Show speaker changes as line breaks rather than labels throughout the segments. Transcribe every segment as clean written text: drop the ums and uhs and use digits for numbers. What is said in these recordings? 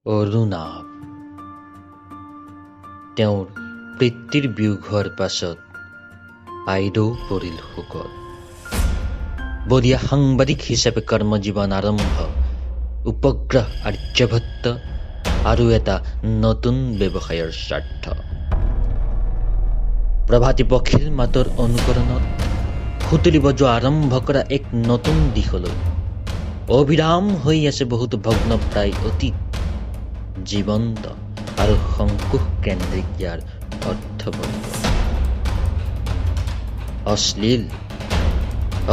অৰুণাভ তেওঁৰ পিতৃৰ বিয়োগ হোৱাৰ পাছত আইদেউ পৰিল শোকত। বলিয়া সাংবাদিক হিচাপে কৰ্মজীৱন আৰম্ভ, উপগ্ৰহ আৰ্যভট্ট আৰু এটা নতুন ব্যৱসায়ৰ স্বাৰ্থ। প্ৰভাতী পক্ষীৰ মাতৰ অনুকৰণত সুতুলি বজোৱা আৰম্ভ কৰা এক নতুন দিশলৈ অবিৰাম হৈ আছে বহুতো ভগ্নপ্ৰায় অতীত, জীৱন্ত আৰু সংকুশ কেন্দ্ৰিক ইয়াৰ অৰ্থবৰ্গ।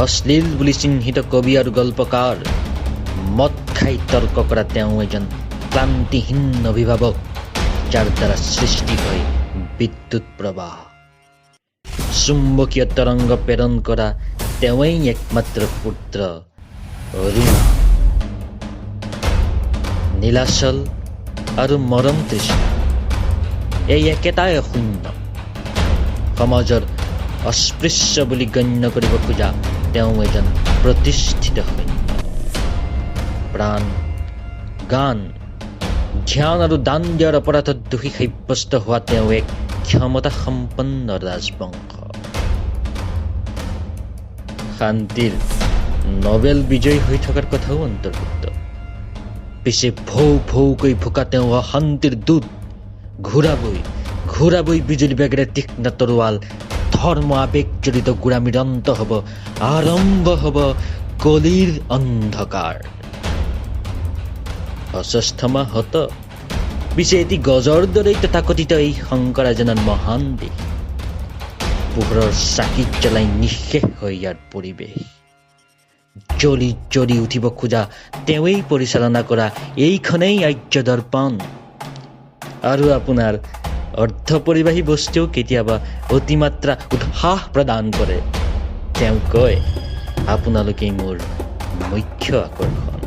অশ্লীল বুলি চিহ্নিত কবি আৰু গল্পকাৰ, মদ খাই তৰ্ক কৰা তেওঁ এজন ক্লান্তিহীন অভিভাৱক, যাৰ দ্বাৰা সৃষ্টি হয় বিদ্যুৎ প্ৰবাহ। চুম্বকীয় তৰংগ প্ৰেৰণ কৰা তেওঁৱেই একমাত্ৰ পুত্ৰ অৰুণাভ। নীলাচল আৰু মৰম তৃষ্ণা এই একেটাই অশূন্য। সমাজৰ অস্পৃশ্য বুলি গণ্য কৰিব খোজা তেওঁ এজন প্ৰতিষ্ঠিত সৈন্য। প্ৰাণ, গান, ধ্যান আৰু দান দিয়াৰ অপৰাধত দোষী সাব্যস্ত হোৱা তেওঁ এক ক্ষমতা সম্পন্ন ৰাজবংশ। শান্তিৰ নবেল বিজয়ী হৈ থকাৰ কথাও অন্তৰ্ভুক্ত। পিছে ভৌ ভৌকৈ ভোকা তেওঁ অশান্তিৰ দূত। ঘূৰাবই বিজুলী বেগেৰে তীক্ষ্ণ তৰোৱাল। ধৰ্ম আবেগ জড়িত গোড়ামীৰ অন্ত হ'ব, আৰম্ভ হ'ব কলিৰ অন্ধকাৰ। অস্বস্থমা হত পিছে এটি গজৰ দৰেই তথাকথিত এই শংকৰাজনৰ মহান দেশ। পোহৰৰ চাকি জ্বলাই নিঃশেষ হয় ইয়াৰ পৰিৱেশ। জ্বলি জ্বলি উঠিব খোজা তেওঁৱেই পৰিচালনা কৰা এইখনেই আৰ্য দৰ্পণ। আৰু আপোনাৰ অৰ্ধপৰিবাহী বস্তুও কেতিয়াবা অতিমাত্ৰা উৎসাহ প্ৰদান কৰে। তেওঁ কয়, আপোনালোকেই মোৰ মুখ্য আকৰ্ষণ।